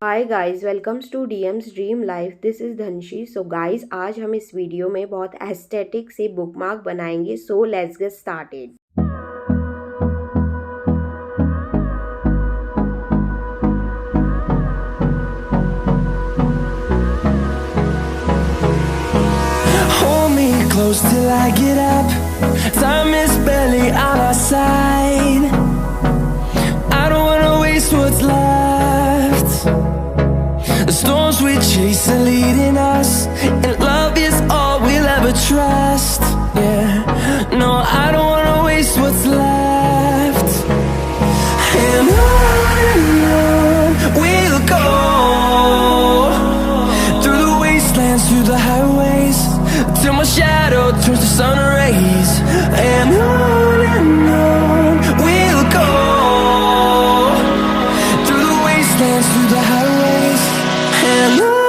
Hi guys, welcomes to DM's dream life. This is Dhanshi. So guys, आज हम इस video में बहुत एस्थेटिक से बुकमार्क बनाएंगे। So let's get started. Hold me close till I get up. Time is barely on our side. I don't wanna waste what's left. The storms we chase are leading us, and love is all we'll ever trust. Yeah, no, I don't wanna waste what's left. And on we'll go, through the wastelands, through the highways, till my shadow turns to sun rays. And on we'll go, through the wastelands, through the highways, and on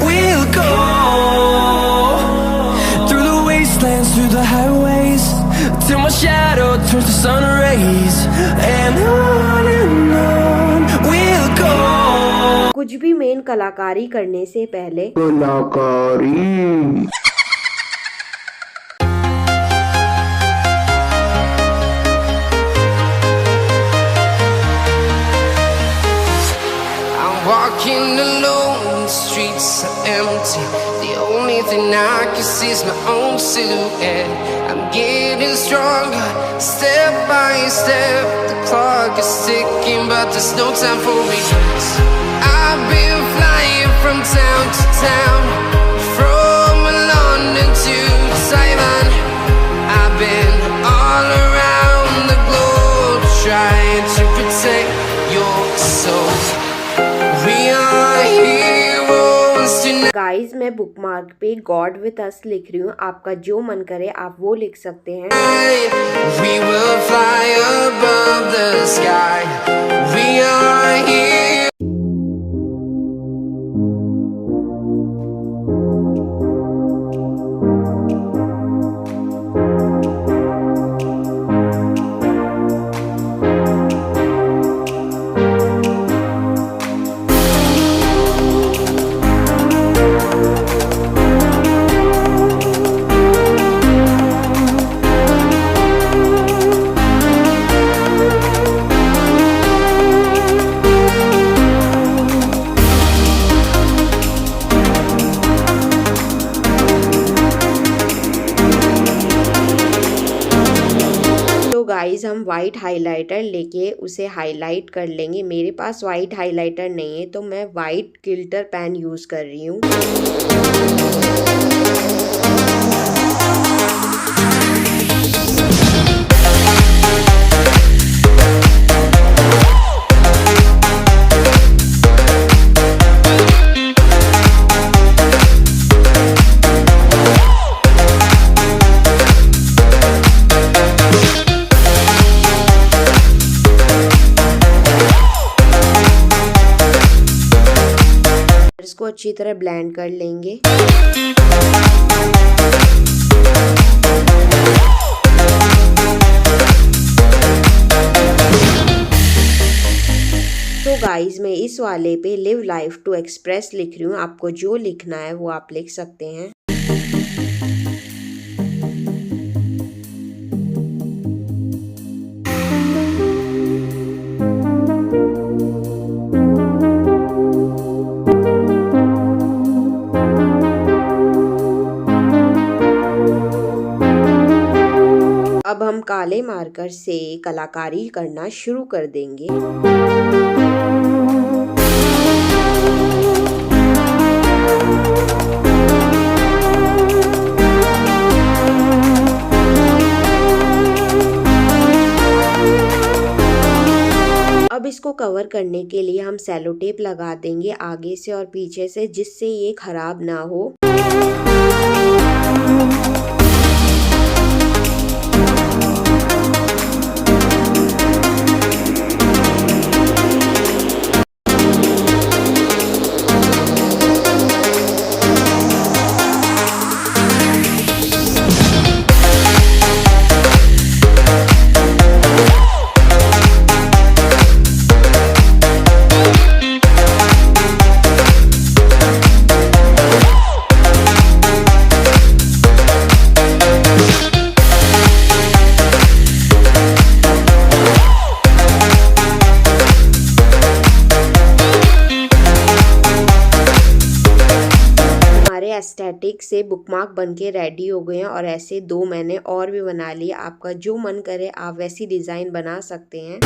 we'll go. Through the highways, till my shadow turns to sun rays. And on we'll go. कुछ भी main कलाकारी करने से पहले Walking alone, the streets are empty. The only thing I can see is my own silhouette. I'm getting stronger, step by step. The clock is ticking, but there's no time for regrets. I've been flying from town to town, from London to Taiwan. I've been all around the globe, trying to protect your soul. Guys, मैं bookmark पे God with us लिख रही हूँ। आपका जो मन करे आप वो लिख सकते हैं। We will fly above the sky. We are here. Guys, हम वाइट हाइलाइटर लेके उसे हाईलाइट कर लेंगे। मेरे पास वाइट हाइलाइटर नहीं है तो मैं वाइट ग्लिटर पेन यूज कर रही हूँ। इसको अच्छी तरह ब्लेंड कर लेंगे। तो गाइस, मैं इस वाले पे लिव लाइफ टू एक्सप्रेस लिख रही हूँ। आपको जो लिखना है वो आप लिख सकते हैं। काले मार्कर से कलाकारी करना शुरू कर देंगे। अब इसको कवर करने के लिए हम सेलो टेप लगा देंगे आगे से और पीछे से, जिससे ये खराब ना हो। एस्थेटिक से बुकमार्क बनके रेडी हो गए हैं और ऐसे 2 मैंने और भी बना लिए। आपका जो मन करे आप वैसी डिज़ाइन बना सकते हैं।